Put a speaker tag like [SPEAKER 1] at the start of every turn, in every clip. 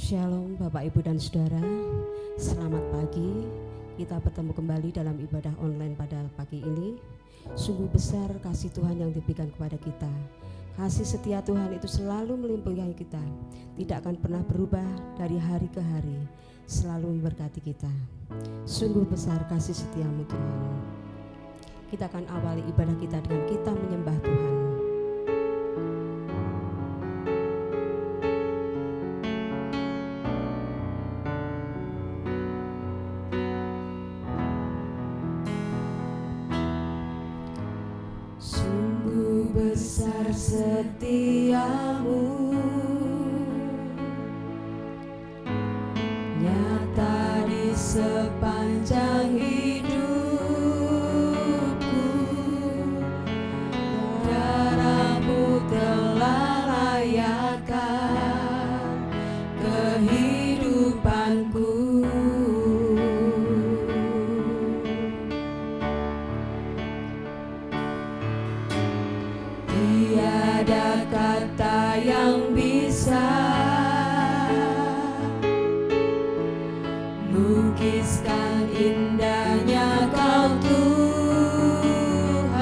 [SPEAKER 1] Shalom Bapak Ibu dan Saudara, selamat pagi. Kita bertemu kembali dalam ibadah online pada pagi ini. Sungguh besar kasih Tuhan yang diberikan kepada kita. Kasih setia Tuhan itu selalu melimpahi kita, tidak akan pernah berubah dari hari ke hari, selalu memberkati kita. Sungguh besar kasih setiamu Tuhan. Kita akan awali ibadah kita dengan kita menyembah Tuhan. Sungguh besar setiamu, nyata di sepanjang hidupku. Darahmu telah layakkan kehidupanku. Tiada kata yang bisa lukiskan indahnya Kau Tuhan.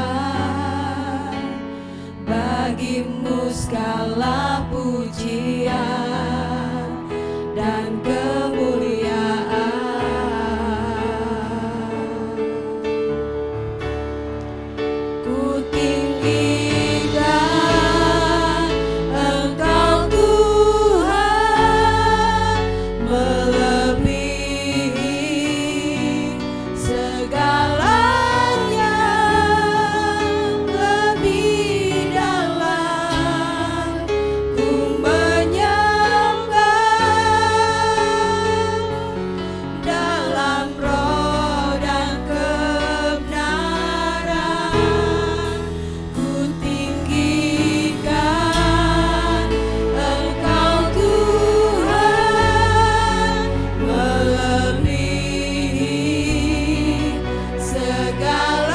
[SPEAKER 1] Bagimu segala pujian dan kemuliaan. Ku tinggikan Engkau Tuhan, melebihi segalanya, lebih dalam ku menyembah dalam roh dan kebenaran. Ku tinggikan Engkau Tuhan, melebihi segalanya,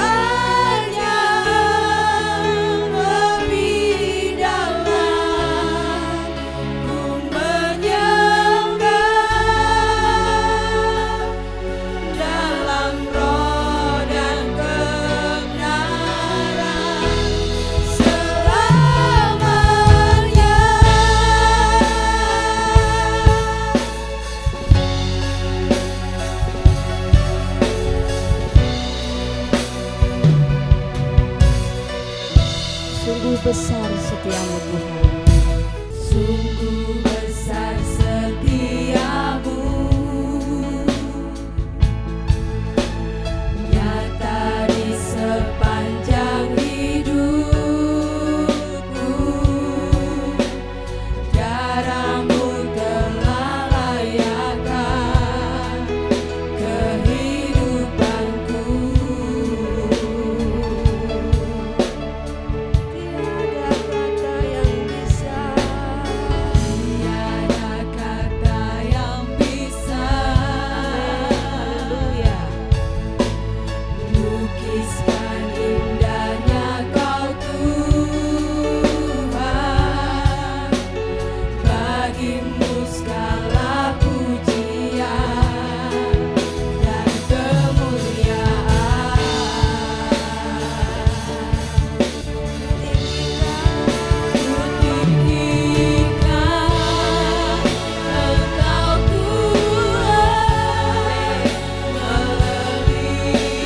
[SPEAKER 1] lebih dalam ku menyembah dalam roh dan kebenaran selamanya. Sungguh besar setiamu Tuhan. Sungguh besar setiamu, nyata di sepanjang hidupku. Darahmu telah layakkan kehidupanku. Tiada kata yang bisa, tiada kata yang bisa, haleluya, lukiskan indahnya Kau Tuhan. Bagimu segala pujian dan kemuliaan. Ku tinggikan Engkau Tuhan, melebihi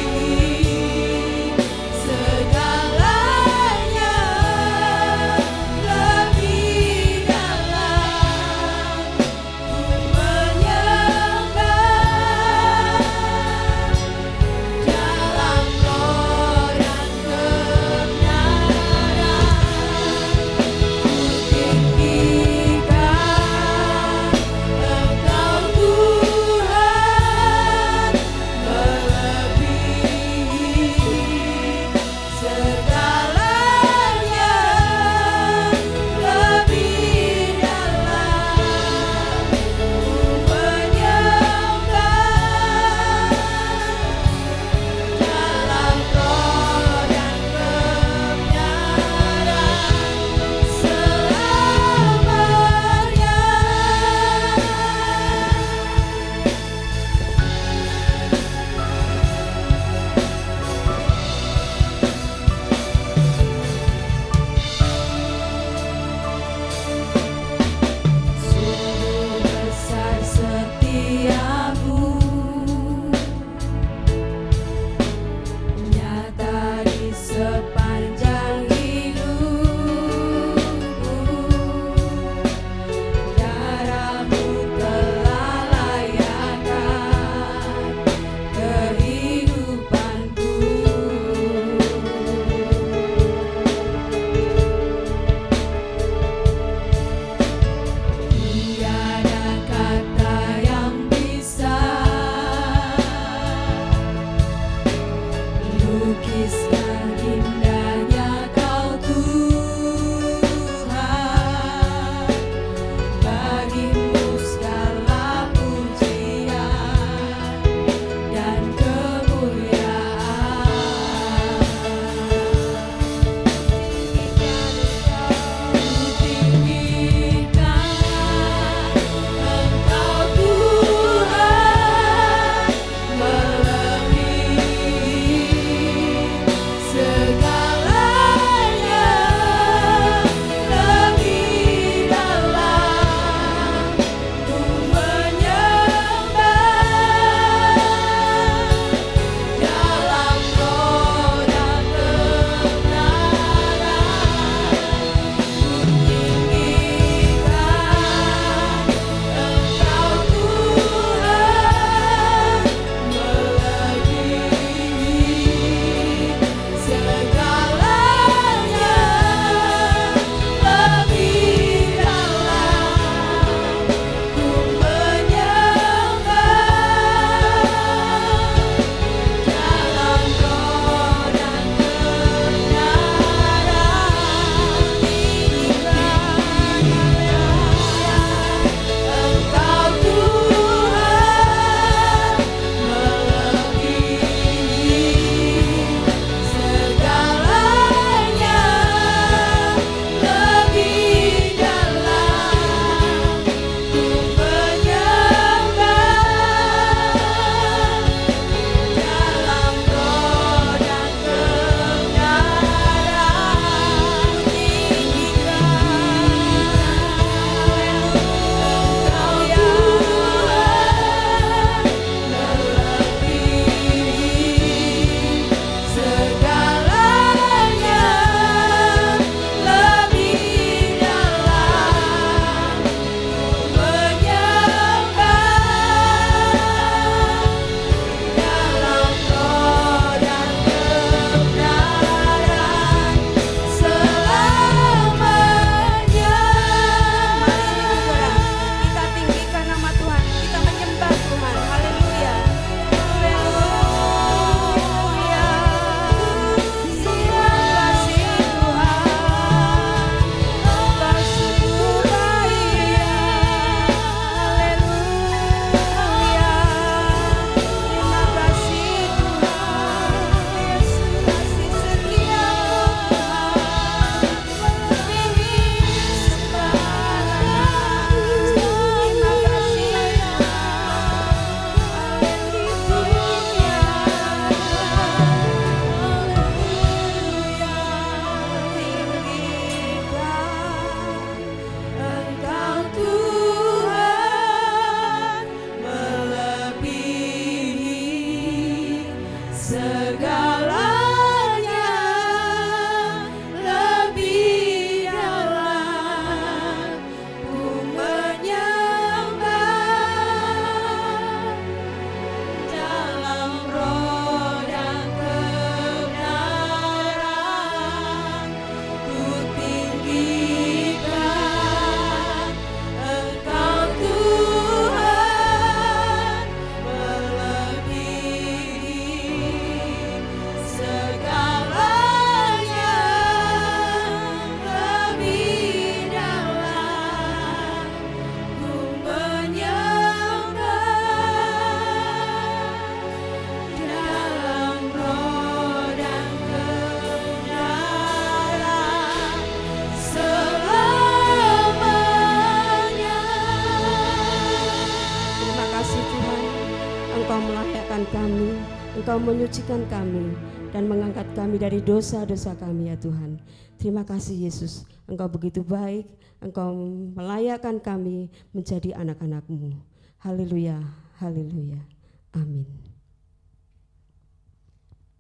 [SPEAKER 1] Engkau menyucikan kami dan mengangkat kami dari dosa-dosa kami ya Tuhan. Terima kasih Yesus, Engkau begitu baik, Engkau melayakkan kami menjadi anak-anak-Mu. Haleluya, haleluya, amin.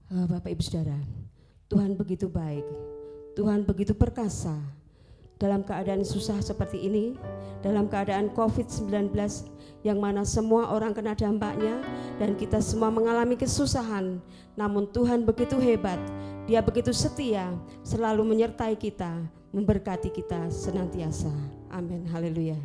[SPEAKER 1] Bapak Ibu Saudara, Tuhan begitu baik, Tuhan begitu perkasa. Dalam keadaan susah seperti ini, dalam keadaan COVID-19 yang mana semua orang kena dampaknya dan kita semua mengalami kesusahan, namun Tuhan begitu hebat, Dia begitu setia, selalu menyertai kita, memberkati kita senantiasa. Amin, haleluya.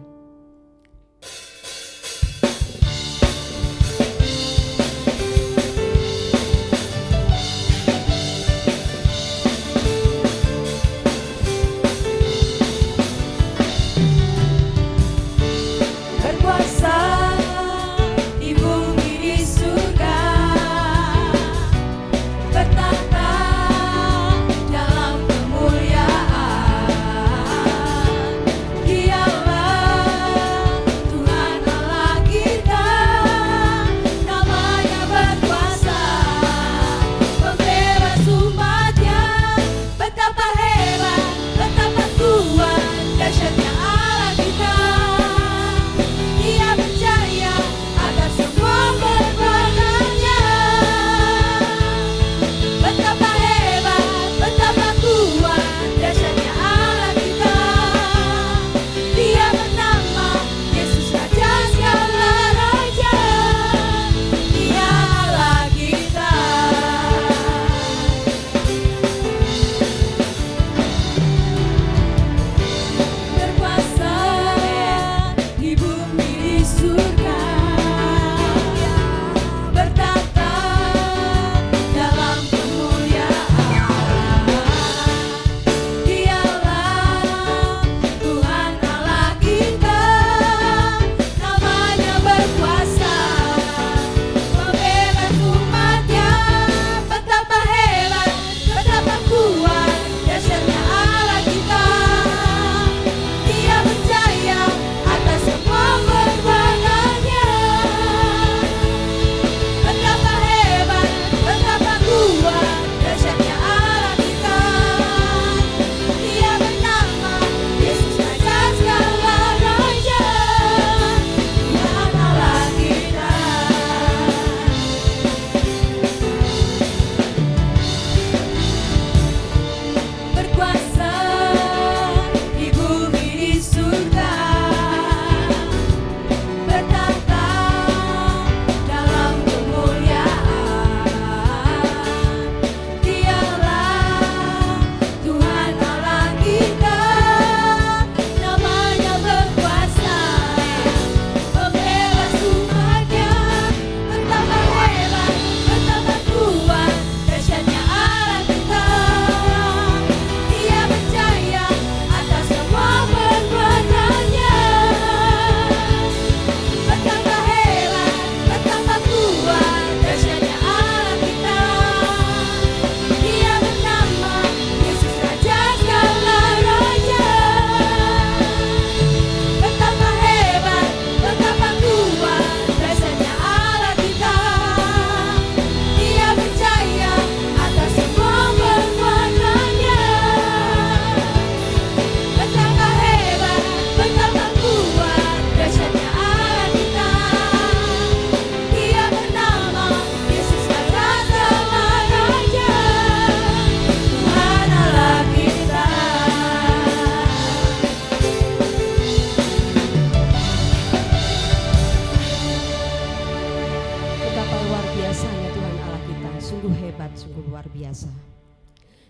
[SPEAKER 1] sungguh luar biasa.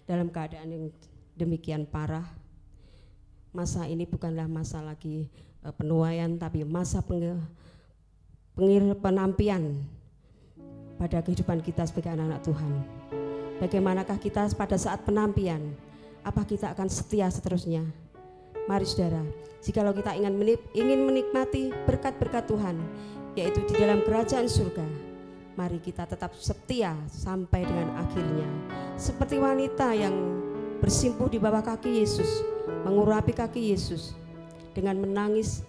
[SPEAKER 1] Dalam keadaan yang demikian parah, masa ini bukanlah masa lagi penuaian, tapi masa penampian pada kehidupan kita sebagai anak-anak Tuhan. Bagaimanakah kita pada saat penampian? Apa kita akan setia seterusnya? Mari saudara, jikalau kita ingin menikmati berkat-berkat Tuhan, yaitu di dalam kerajaan surga, mari kita tetap setia sampai dengan akhirnya. Seperti wanita yang bersimpuh di bawah kaki Yesus, mengurapi kaki Yesus, dengan menangis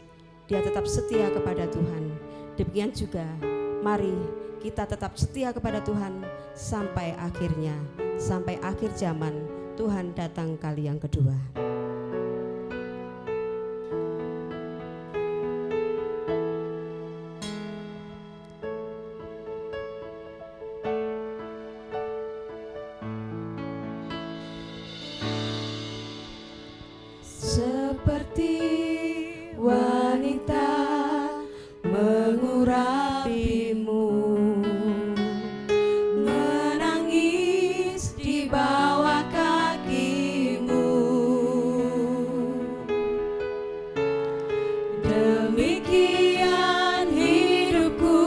[SPEAKER 1] dia tetap setia kepada Tuhan. Demikian juga mari kita tetap setia kepada Tuhan sampai akhirnya, sampai akhir zaman Tuhan datang kali yang kedua. Seperti wanita mengurapimu, menangis di bawah kakimu, demikian hidupku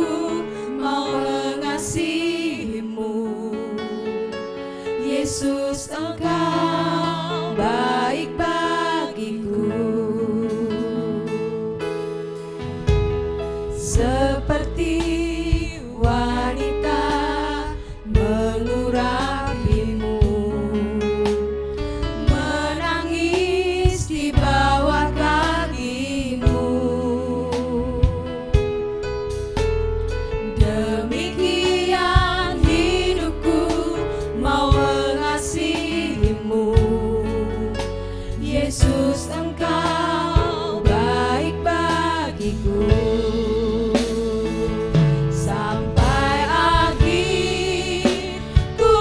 [SPEAKER 1] mau mengasihimu. Yesus, Engkau baik bagiku. Seperti wanita mengurapimu, menangis di bawah kakimu, demikian hidupku mau mengasihimu. Yesus, Engkau baik bagiku. Sampai akhir ku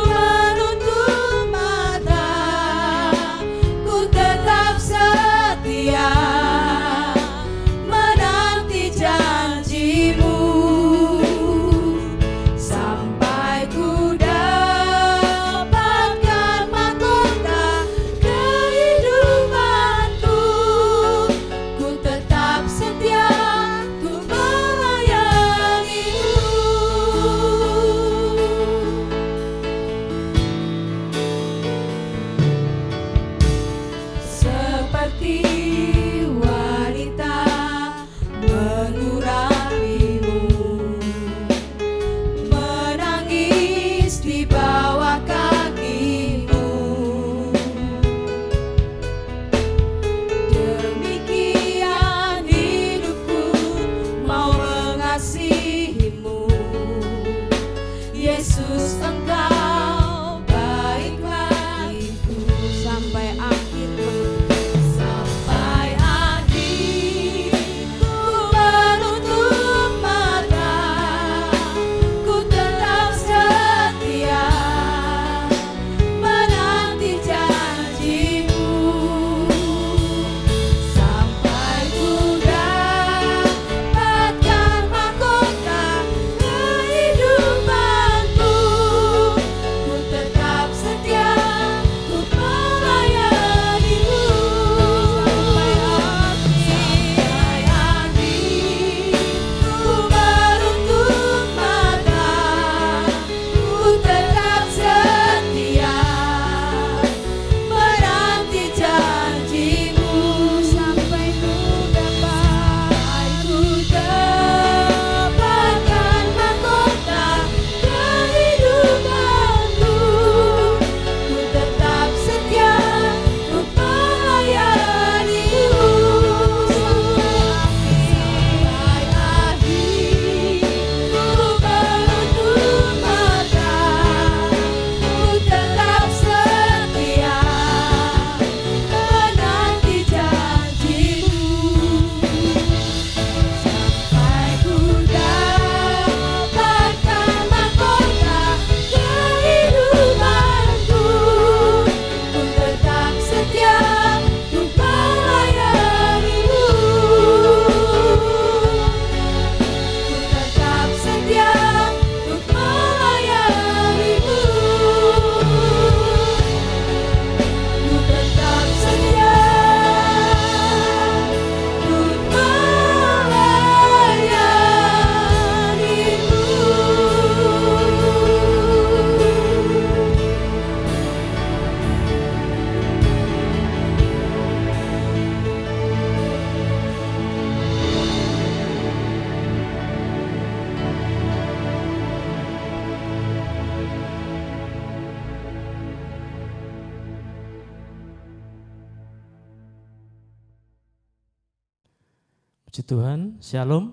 [SPEAKER 2] Puji Tuhan, Shalom.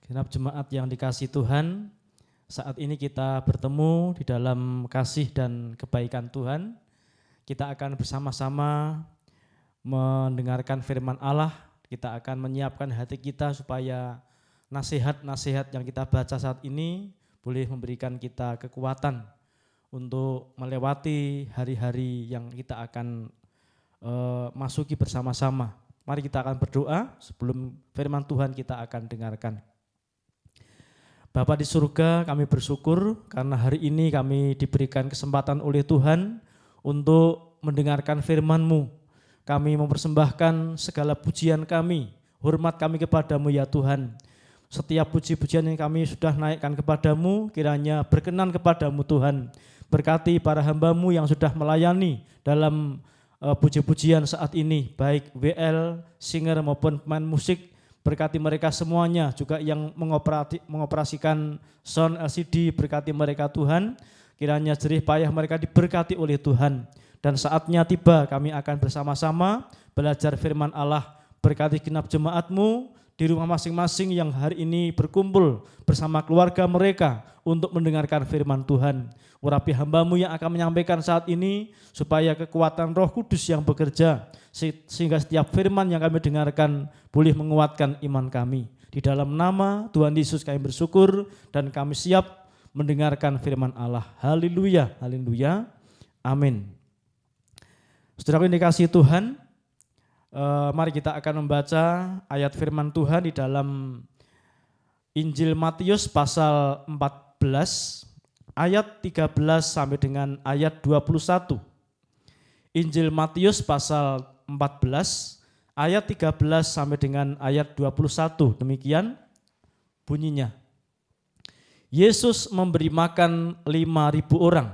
[SPEAKER 2] Genap jemaat yang dikasihi Tuhan, saat ini kita bertemu di dalam kasih dan kebaikan Tuhan. Kita akan bersama-sama mendengarkan firman Allah. Kita akan menyiapkan hati kita supaya nasihat-nasihat yang kita baca saat ini boleh memberikan kita kekuatan untuk melewati hari-hari yang kita akan masuki bersama-sama. Mari kita akan berdoa sebelum firman Tuhan kita akan dengarkan. Bapa di surga, kami bersyukur karena hari ini kami diberikan kesempatan oleh Tuhan untuk mendengarkan firman-Mu. Kami mempersembahkan segala pujian kami, hormat kami kepadamu ya Tuhan. Setiap puji-pujian yang kami sudah naikkan kepadamu, kiranya berkenan kepadamu Tuhan. Berkati para hamba-Mu yang sudah melayani dalam puji-pujian saat ini, baik WL, singer maupun pemain musik, berkati mereka semuanya, juga yang mengoperasikan sound LCD, berkati mereka Tuhan, kiranya jerih payah mereka diberkati oleh Tuhan. Dan saatnya tiba kami akan bersama-sama belajar firman Allah, berkati genap jemaat-Mu di rumah masing-masing yang hari ini berkumpul bersama keluarga mereka untuk mendengarkan firman Tuhan. Urapi hamba-Mu yang akan menyampaikan saat ini supaya kekuatan Roh Kudus yang bekerja sehingga setiap firman yang kami dengarkan boleh menguatkan iman kami. Di dalam nama Tuhan Yesus kami bersyukur dan kami siap mendengarkan firman Allah. Haleluya, haleluya, amin. Saudara yang dikasihi Tuhan, mari kita akan membaca ayat firman Tuhan di dalam Injil Matius pasal 14 ayat 13 sampai dengan ayat 21. Injil Matius pasal 14 ayat 13 sampai dengan ayat 21. Demikian bunyinya. Yesus memberi makan 5.000 orang.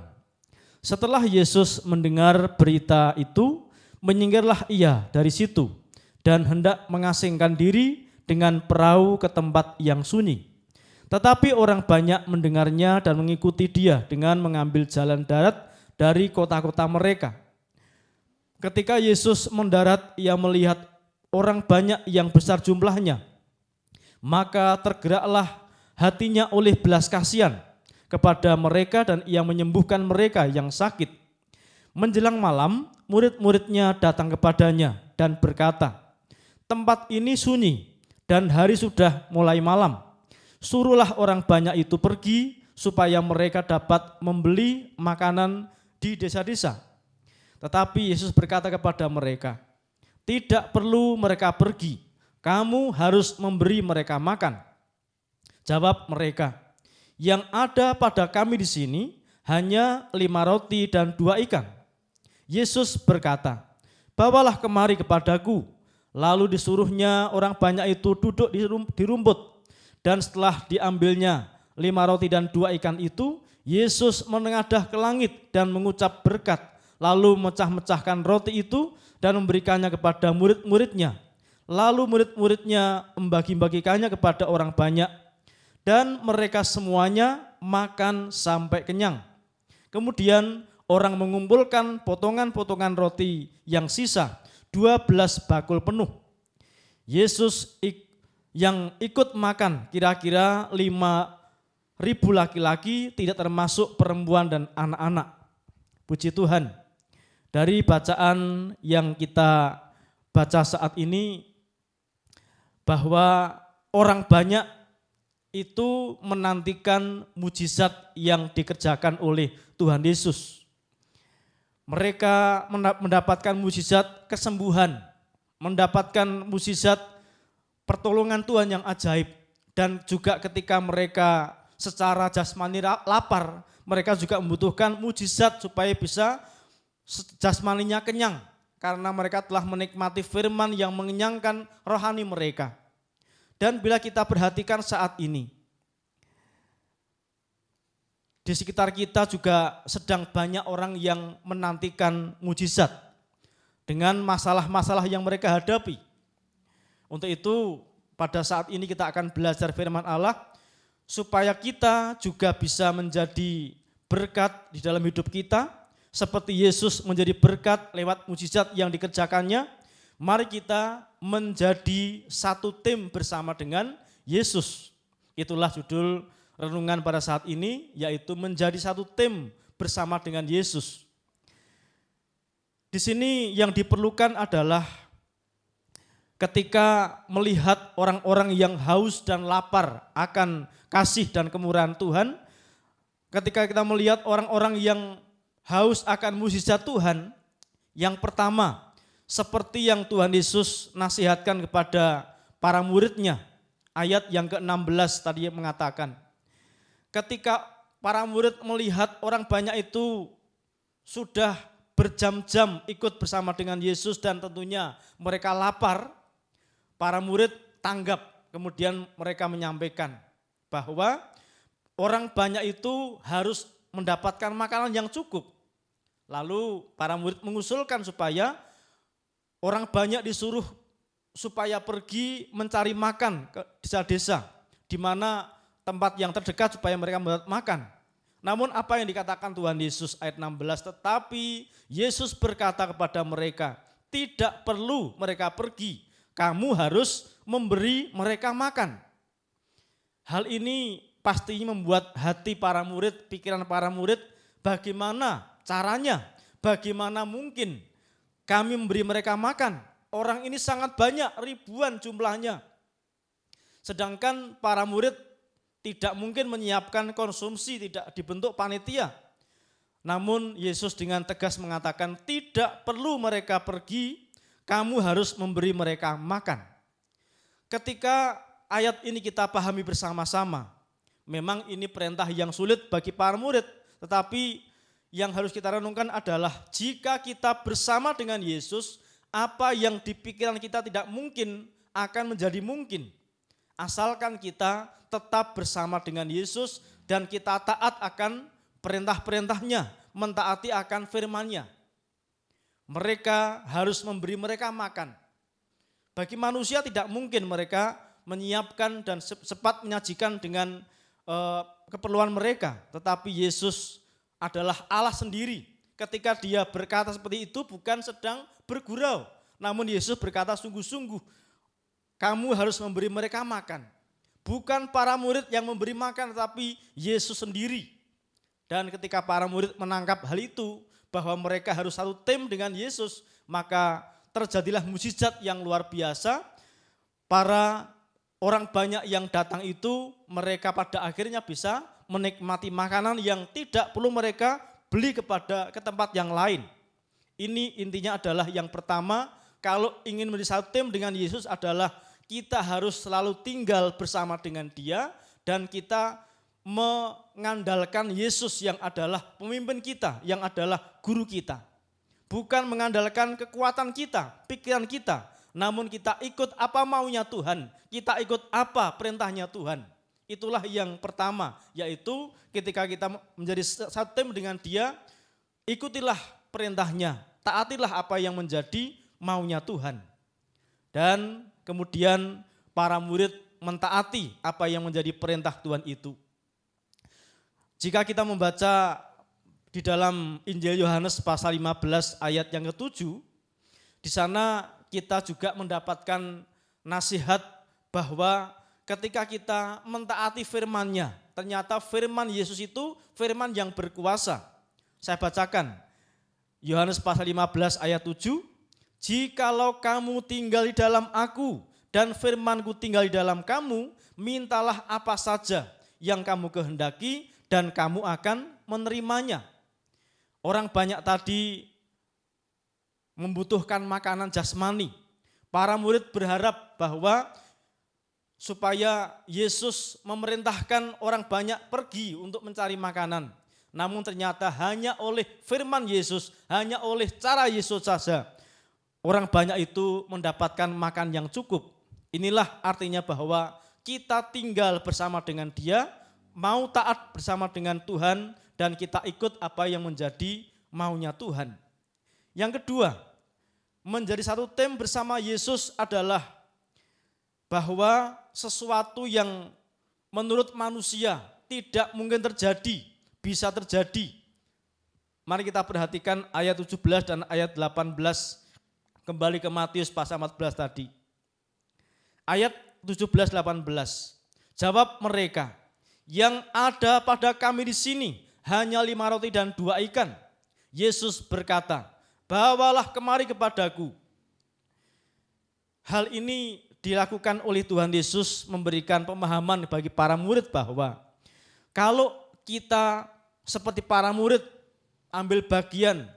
[SPEAKER 2] Setelah Yesus mendengar berita itu, menyingkirlah ia dari situ dan hendak mengasingkan diri dengan perahu ke tempat yang sunyi. Tetapi orang banyak mendengarnya dan mengikuti dia dengan mengambil jalan darat dari kota-kota mereka. Ketika Yesus mendarat, ia melihat orang banyak yang besar jumlahnya. Maka tergeraklah hatinya oleh belas kasihan kepada mereka dan ia menyembuhkan mereka yang sakit. Menjelang malam, murid-muridnya datang kepadanya dan berkata, "Tempat ini sunyi dan hari sudah mulai malam. Suruhlah orang banyak itu pergi supaya mereka dapat membeli makanan di desa-desa." Tetapi Yesus berkata kepada mereka, "Tidak perlu mereka pergi, kamu harus memberi mereka makan." Jawab mereka, "Yang ada pada kami di sini hanya 5 roti dan 2 ikan. Yesus berkata, "Bawalah kemari kepadaku." Lalu disuruhnya orang banyak itu duduk di rumput. Dan setelah diambilnya 5 roti dan 2 ikan itu, Yesus menengadah ke langit dan mengucap berkat, lalu mecah-mecahkan roti itu dan memberikannya kepada murid-muridnya. Lalu murid-muridnya membagi-bagikannya kepada orang banyak, dan mereka semuanya makan sampai kenyang. Kemudian orang mengumpulkan potongan-potongan roti yang sisa, 12 bakul penuh. Yesus yang ikut makan kira-kira 5.000 laki-laki, tidak termasuk perempuan dan anak-anak. Puji Tuhan. Dari bacaan yang kita baca saat ini, bahwa orang banyak itu menantikan mujizat yang dikerjakan oleh Tuhan Yesus. Mereka mendapatkan mujizat kesembuhan, mendapatkan mujizat pertolongan Tuhan yang ajaib, dan juga ketika mereka secara jasmani lapar, mereka juga membutuhkan mujizat supaya bisa jasmaninya kenyang, karena mereka telah menikmati firman yang mengenyangkan rohani mereka. Dan bila kita perhatikan saat ini, di sekitar kita juga sedang banyak orang yang menantikan mujizat dengan masalah-masalah yang mereka hadapi. Untuk itu pada saat ini kita akan belajar firman Allah supaya kita juga bisa menjadi berkat di dalam hidup kita, seperti Yesus menjadi berkat lewat mujizat yang dikerjakannya. Mari kita menjadi satu tim bersama dengan Yesus. Itulah judul renungan pada saat ini, yaitu menjadi satu tim bersama dengan Yesus. Di sini yang diperlukan adalah ketika melihat orang-orang yang haus dan lapar akan kasih dan kemurahan Tuhan, ketika kita melihat orang-orang yang haus akan mukjizat Tuhan, yang pertama, seperti yang Tuhan Yesus nasihatkan kepada para muridnya, ayat yang ke-16 tadi mengatakan, ketika para murid melihat orang banyak itu sudah berjam-jam ikut bersama dengan Yesus dan tentunya mereka lapar, para murid tanggap, kemudian mereka menyampaikan bahwa orang banyak itu harus mendapatkan makanan yang cukup. Lalu para murid mengusulkan supaya orang banyak disuruh supaya pergi mencari makan ke desa-desa, di mana tempat yang terdekat supaya mereka mendapat makan. Namun apa yang dikatakan Tuhan Yesus ayat 16, tetapi Yesus berkata kepada mereka, tidak perlu mereka pergi, kamu harus memberi mereka makan. Hal ini pastinya membuat hati para murid, pikiran para murid, bagaimana caranya, bagaimana mungkin kami memberi mereka makan. Orang ini sangat banyak, ribuan jumlahnya. Sedangkan para murid tidak mungkin menyiapkan konsumsi, tidak dibentuk panitia. Namun Yesus dengan tegas mengatakan tidak perlu mereka pergi, kamu harus memberi mereka makan. Ketika ayat ini kita pahami bersama-sama, memang ini perintah yang sulit bagi para murid, tetapi yang harus kita renungkan adalah jika kita bersama dengan Yesus, apa yang di pikiran kita tidak mungkin akan menjadi mungkin. Asalkan kita tetap bersama dengan Yesus dan kita taat akan perintah-perintahnya, mentaati akan firman-Nya. Mereka harus memberi mereka makan. Bagi manusia tidak mungkin mereka menyiapkan dan cepat menyajikan dengan keperluan mereka, tetapi Yesus adalah Allah sendiri. Ketika dia berkata seperti itu bukan sedang bergurau, namun Yesus berkata sungguh-sungguh, kamu harus memberi mereka makan. Bukan para murid yang memberi makan, tetapi Yesus sendiri. Dan ketika para murid menangkap hal itu, bahwa mereka harus satu tim dengan Yesus, maka terjadilah mukjizat yang luar biasa. Para orang banyak yang datang itu, mereka pada akhirnya bisa menikmati makanan yang tidak perlu mereka beli ke tempat yang lain. Ini intinya adalah yang pertama, kalau ingin menjadi satu tim dengan Yesus adalah kita harus selalu tinggal bersama dengan Dia dan kita mengandalkan Yesus yang adalah pemimpin kita, yang adalah guru kita. Bukan mengandalkan kekuatan kita, pikiran kita, namun kita ikut apa maunya Tuhan, kita ikut apa perintahnya Tuhan. Itulah yang pertama, yaitu ketika kita menjadi satu tim dengan Dia, ikutilah perintahnya, taatilah apa yang menjadi maunya Tuhan. Dan kemudian para murid mentaati apa yang menjadi perintah Tuhan itu. Jika kita membaca di dalam Injil Yohanes pasal 15 ayat yang ke-7, di sana kita juga mendapatkan nasihat bahwa ketika kita mentaati firman-Nya, ternyata firman Yesus itu firman yang berkuasa. Saya bacakan, Yohanes pasal 15 ayat 7, jikalau kamu tinggal di dalam aku dan firman-Ku tinggal di dalam kamu, mintalah apa saja yang kamu kehendaki dan kamu akan menerimanya. Orang banyak tadi membutuhkan makanan jasmani. Para murid berharap bahwa supaya Yesus memerintahkan orang banyak pergi untuk mencari makanan. Namun ternyata hanya oleh firman Yesus, hanya oleh cara Yesus saja, orang banyak itu mendapatkan makan yang cukup. Inilah artinya bahwa kita tinggal bersama dengan Dia, mau taat bersama dengan Tuhan, dan kita ikut apa yang menjadi maunya Tuhan. Yang kedua, menjadi satu tim bersama Yesus adalah bahwa sesuatu yang menurut manusia tidak mungkin terjadi, bisa terjadi. Mari kita perhatikan ayat 17 dan ayat 18 Kembali ke Matius pasal 14 tadi. Ayat 17-18. Jawab mereka, yang ada pada kami di sini hanya 5 roti dan 2 ikan. Yesus berkata, bawalah kemari kepadaku. Hal ini dilakukan oleh Tuhan Yesus memberikan pemahaman bagi para murid bahwa kalau kita seperti para murid ambil bagian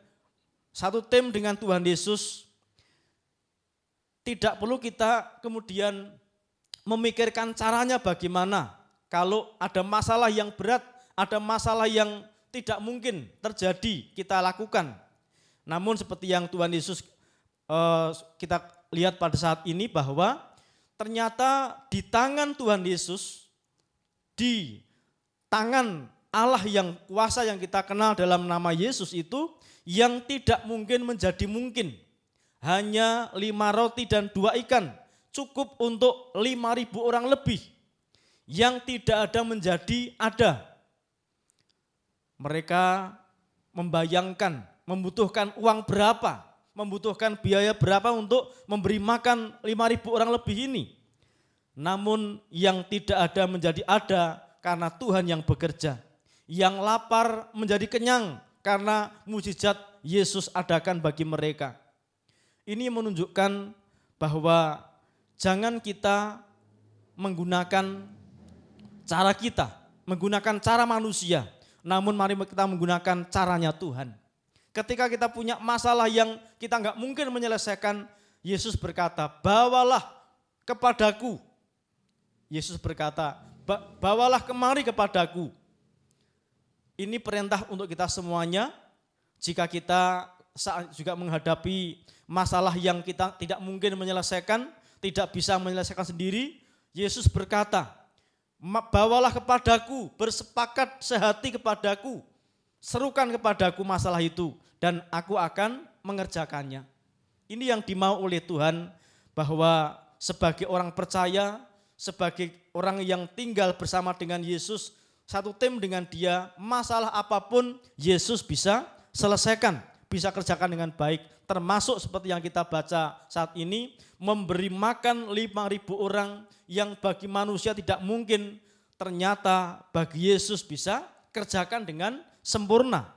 [SPEAKER 2] satu tim dengan Tuhan Yesus, tidak perlu kita kemudian memikirkan caranya bagaimana. Kalau ada masalah yang berat, ada masalah yang tidak mungkin terjadi, kita lakukan. Namun seperti yang Tuhan Yesus kita lihat pada saat ini bahwa ternyata di tangan Tuhan Yesus, di tangan Allah yang kuasa yang kita kenal dalam nama Yesus itu, yang tidak mungkin menjadi mungkin. Hanya 5 roti dan 2 ikan cukup untuk 5.000 orang lebih. Yang tidak ada menjadi ada. Mereka membayangkan membutuhkan uang berapa, membutuhkan biaya berapa untuk memberi makan 5.000 orang lebih ini. Namun yang tidak ada menjadi ada karena Tuhan yang bekerja. Yang lapar menjadi kenyang karena mukjizat Yesus adakan bagi mereka. Ini menunjukkan bahwa jangan kita menggunakan cara kita, menggunakan cara manusia, namun mari kita menggunakan caranya Tuhan. Ketika kita punya masalah yang kita nggak mungkin menyelesaikan, Yesus berkata, bawalah kepadaku. Yesus berkata, bawalah kemari kepadaku. Ini perintah untuk kita semuanya. Jika kita juga menghadapi masalah yang kita tidak mungkin menyelesaikan, tidak bisa menyelesaikan sendiri, Yesus berkata, bawalah kepadaku, bersepakat sehati kepadaku, serukan kepadaku masalah itu, dan aku akan mengerjakannya. Ini yang dimau oleh Tuhan, bahwa sebagai orang percaya, sebagai orang yang tinggal bersama dengan Yesus, satu tim dengan dia, masalah apapun Yesus bisa selesaikan, bisa kerjakan dengan baik. Termasuk seperti yang kita baca saat ini, memberi makan 5.000 orang yang bagi manusia tidak mungkin, ternyata bagi Yesus bisa kerjakan dengan sempurna.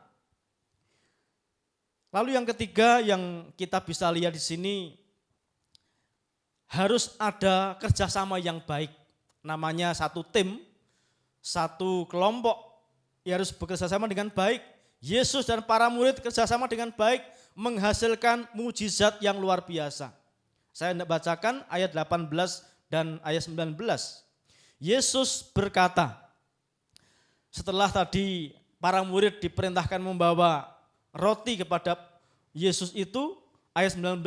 [SPEAKER 2] Lalu yang ketiga yang kita bisa lihat di sini, harus ada kerjasama yang baik. Namanya satu tim, satu kelompok, harus bekerjasama dengan baik. Yesus dan para murid kerjasama dengan baik, menghasilkan mujizat yang luar biasa. Saya hendak bacakan ayat 18 dan ayat 19. Yesus berkata, setelah tadi para murid diperintahkan membawa roti kepada Yesus itu, ayat 19,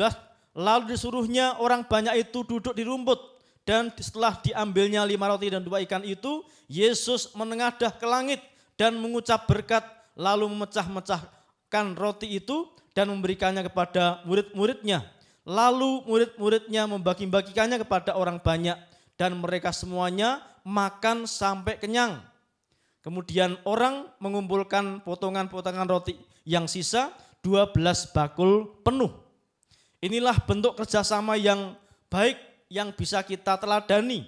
[SPEAKER 2] lalu disuruhnya orang banyak itu duduk di rumput, dan setelah diambilnya 5 roti dan 2 ikan itu, Yesus menengadah ke langit dan mengucap berkat, lalu memecah-mecahkan roti itu dan memberikannya kepada murid-muridnya. Lalu murid-muridnya membagi-bagikannya kepada orang banyak, dan mereka semuanya makan sampai kenyang. Kemudian orang mengumpulkan potongan-potongan roti yang sisa 12 bakul penuh. Inilah bentuk kerjasama yang baik yang bisa kita teladani,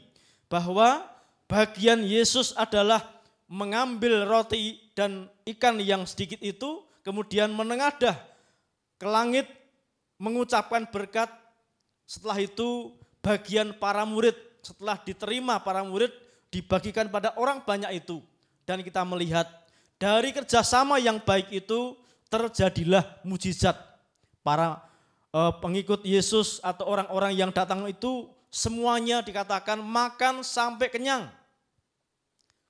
[SPEAKER 2] bahwa bagian Yesus adalah mengambil roti dan ikan yang sedikit itu, kemudian menengadah ke langit, mengucapkan berkat. Setelah itu bagian para murid, setelah diterima para murid, dibagikan pada orang banyak itu. Dan kita melihat dari kerjasama yang baik itu terjadilah mujizat. Para pengikut Yesus atau orang-orang yang datang itu semuanya dikatakan makan sampai kenyang.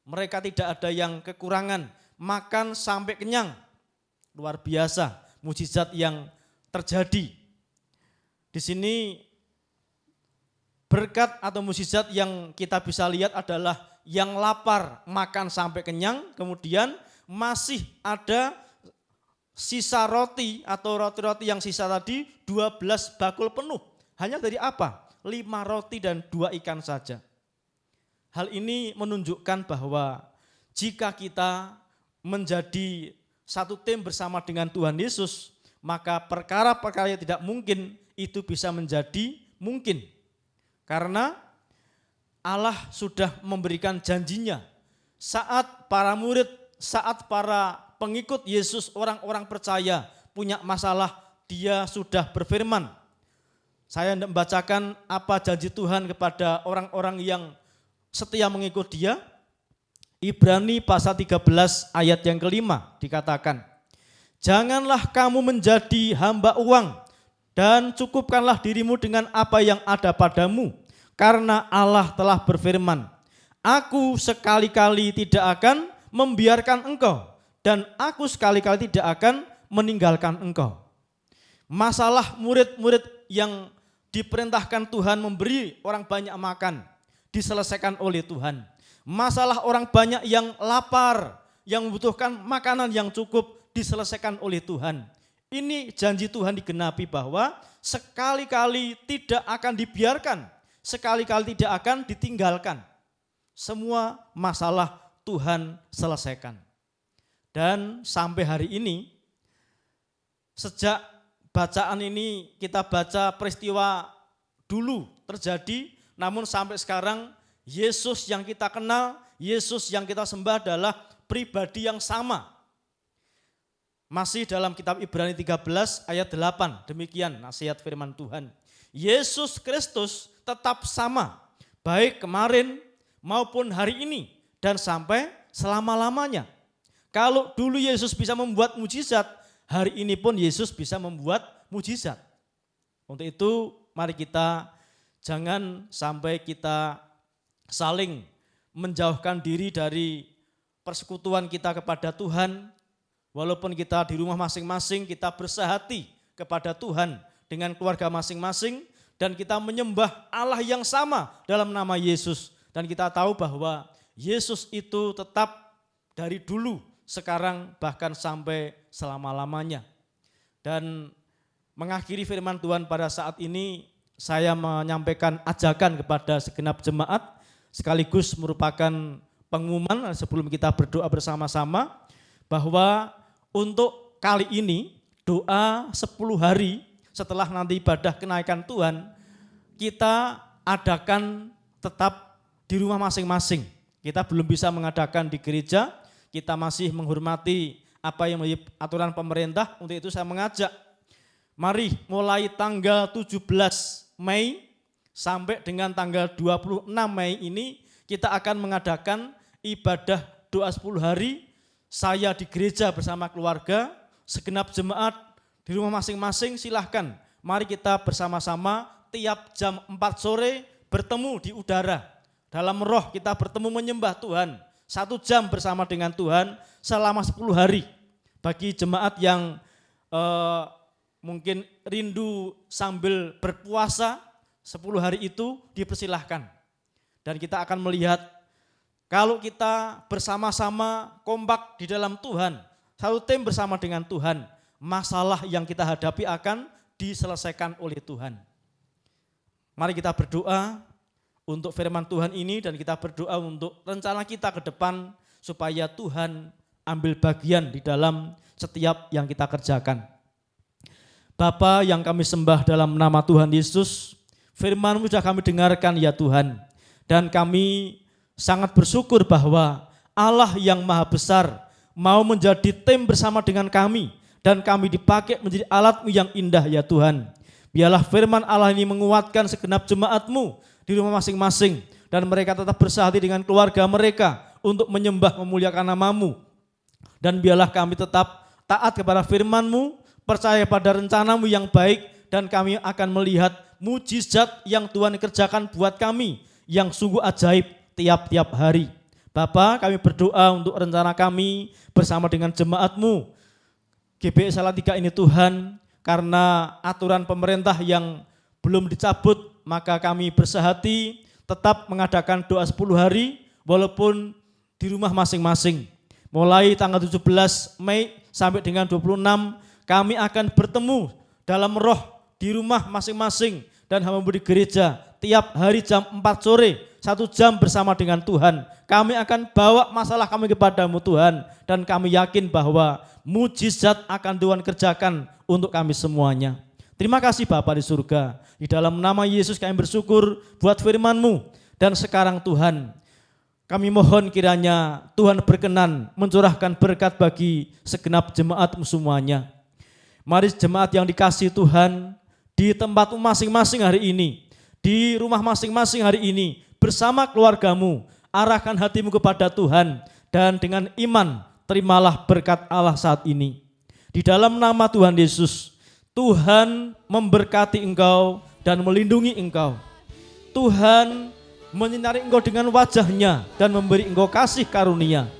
[SPEAKER 2] Mereka tidak ada yang kekurangan, makan sampai kenyang. Luar biasa mujizat yang terjadi. Di sini berkat atau mujizat yang kita bisa lihat adalah yang lapar makan sampai kenyang, kemudian masih ada sisa roti atau roti-roti yang sisa tadi 12 bakul penuh. Hanya dari apa? 5 roti dan 2 ikan saja. Hal ini menunjukkan bahwa jika kita menjadi satu tim bersama dengan Tuhan Yesus, maka perkara-perkara yang tidak mungkin itu bisa menjadi mungkin. Karena Allah sudah memberikan janjinya saat para murid, saat para pengikut Yesus, orang-orang percaya punya masalah, dia sudah berfirman. Saya hendak membacakan apa janji Tuhan kepada orang-orang yang setia mengikut dia. Ibrani pasal 13 ayat yang kelima dikatakan, janganlah kamu menjadi hamba uang dan cukupkanlah dirimu dengan apa yang ada padamu, karena Allah telah berfirman, aku sekali-kali tidak akan membiarkan engkau dan aku sekali-kali tidak akan meninggalkan engkau. Masalah murid-murid yang diperintahkan Tuhan memberi orang banyak makan diselesaikan oleh Tuhan. Masalah orang banyak yang lapar, yang membutuhkan makanan yang cukup diselesaikan oleh Tuhan. Ini janji Tuhan digenapi bahwa sekali-kali tidak akan dibiarkan, sekali-kali tidak akan ditinggalkan. Semua masalah Tuhan selesaikan. Dan sampai hari ini, sejak bacaan ini kita baca peristiwa dulu terjadi, namun sampai sekarang Yesus yang kita kenal, Yesus yang kita sembah adalah pribadi yang sama. Masih dalam kitab Ibrani 13 ayat 8, demikian nasihat firman Tuhan. Yesus Kristus tetap sama, baik kemarin maupun hari ini dan sampai selama-lamanya. Kalau dulu Yesus bisa membuat mujizat, hari ini pun Yesus bisa membuat mujizat. Untuk itu mari kita jangan sampai kita saling menjauhkan diri dari persekutuan kita kepada Tuhan. Walaupun kita di rumah masing-masing, kita bersehati kepada Tuhan dengan keluarga masing-masing dan kita menyembah Allah yang sama dalam nama Yesus. Dan kita tahu bahwa Yesus itu tetap dari dulu, sekarang, bahkan sampai selama-lamanya. Dan mengakhiri firman Tuhan pada saat ini, saya menyampaikan ajakan kepada segenap jemaat, sekaligus merupakan pengumuman sebelum kita berdoa bersama-sama, bahwa untuk kali ini doa 10 hari setelah nanti ibadah kenaikan Tuhan, kita adakan tetap di rumah masing-masing. Kita belum bisa mengadakan di gereja, kita masih menghormati apa yang menjadi aturan pemerintah. Untuk itu saya mengajak, mari mulai tanggal 17 Mei sampai dengan tanggal 26 Mei ini kita akan mengadakan ibadah doa 10 hari. Saya di gereja bersama keluarga, segenap jemaat di rumah masing-masing silahkan. Mari kita bersama-sama tiap jam 4 sore bertemu di udara. Dalam roh kita bertemu menyembah Tuhan. 1 jam bersama dengan Tuhan selama 10 hari. Bagi jemaat yang mungkin rindu sambil berpuasa, 10 hari itu dipersilahkan. Dan kita akan melihat kalau kita bersama-sama kompak di dalam Tuhan, satu tim bersama dengan Tuhan, masalah yang kita hadapi akan diselesaikan oleh Tuhan. Mari kita berdoa untuk firman Tuhan ini dan kita berdoa untuk rencana kita ke depan supaya Tuhan ambil bagian di dalam setiap yang kita kerjakan. Bapa yang kami sembah dalam nama Tuhan Yesus, firman-Mu sudah kami dengarkan ya Tuhan, dan kami sangat bersyukur bahwa Allah yang maha besar mau menjadi tim bersama dengan kami dan kami dipakai menjadi alat-Mu yang indah ya Tuhan. Biarlah firman Allah ini menguatkan segenap jemaat-Mu di rumah masing-masing dan mereka tetap bersehati dengan keluarga mereka untuk menyembah memuliakan nama-Mu. Dan biarlah kami tetap taat kepada firman-Mu, percaya pada rencana-Mu yang baik dan kami akan melihat mujizat yang Tuhan kerjakan buat kami yang sungguh ajaib tiap-tiap hari. Bapa, kami berdoa untuk rencana kami bersama dengan jemaat-Mu GBI Salatiga ini Tuhan, karena aturan pemerintah yang belum dicabut, maka kami bersehati tetap mengadakan doa 10 hari walaupun di rumah masing-masing. Mulai tanggal 17 Mei sampai dengan 26 kami akan bertemu dalam roh di rumah masing-masing dan hamba di gereja tiap hari jam 4 sore 1 jam bersama dengan Tuhan. Kami akan bawa masalah kami kepada-Mu Tuhan dan kami yakin bahwa mujizat akan Tuhan kerjakan untuk kami semuanya. Terima kasih Bapa di surga. Di dalam nama Yesus kami bersyukur buat firman-Mu. Dan sekarang Tuhan, kami mohon kiranya Tuhan berkenan mencurahkan berkat bagi segenap jemaat-Mu semuanya. Mari jemaat yang dikasihi Tuhan, di tempat masing-masing hari ini, di rumah masing-masing hari ini, bersama keluargamu, arahkan hatimu kepada Tuhan, dan dengan iman terimalah berkat Allah saat ini. Di dalam nama Tuhan Yesus, Tuhan memberkati engkau dan melindungi engkau. Tuhan menyinari engkau dengan wajah-Nya dan memberi engkau kasih karunia.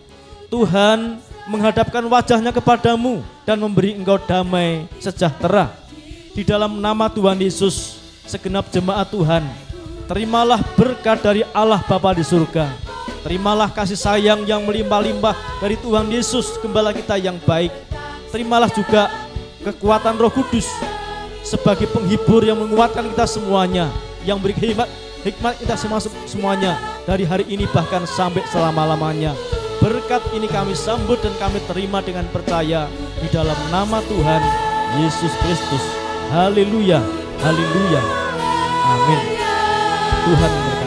[SPEAKER 2] Tuhan menghadapkan wajah-Nya kepadamu dan memberi engkau damai sejahtera. Di dalam nama Tuhan Yesus, segenap jemaat Tuhan, terimalah berkat dari Allah Bapa di surga. Terimalah kasih sayang yang melimpah-limpah dari Tuhan Yesus, Gembala kita yang baik. Terimalah juga kekuatan Roh Kudus sebagai penghibur yang menguatkan kita semuanya, yang beri hikmat kita semuanya dari hari ini bahkan sampai selama-lamanya. Berkat ini kami sambut dan kami terima dengan percaya di dalam nama Tuhan Yesus Kristus. Haleluya, haleluya, amin. Tuhan memberkati.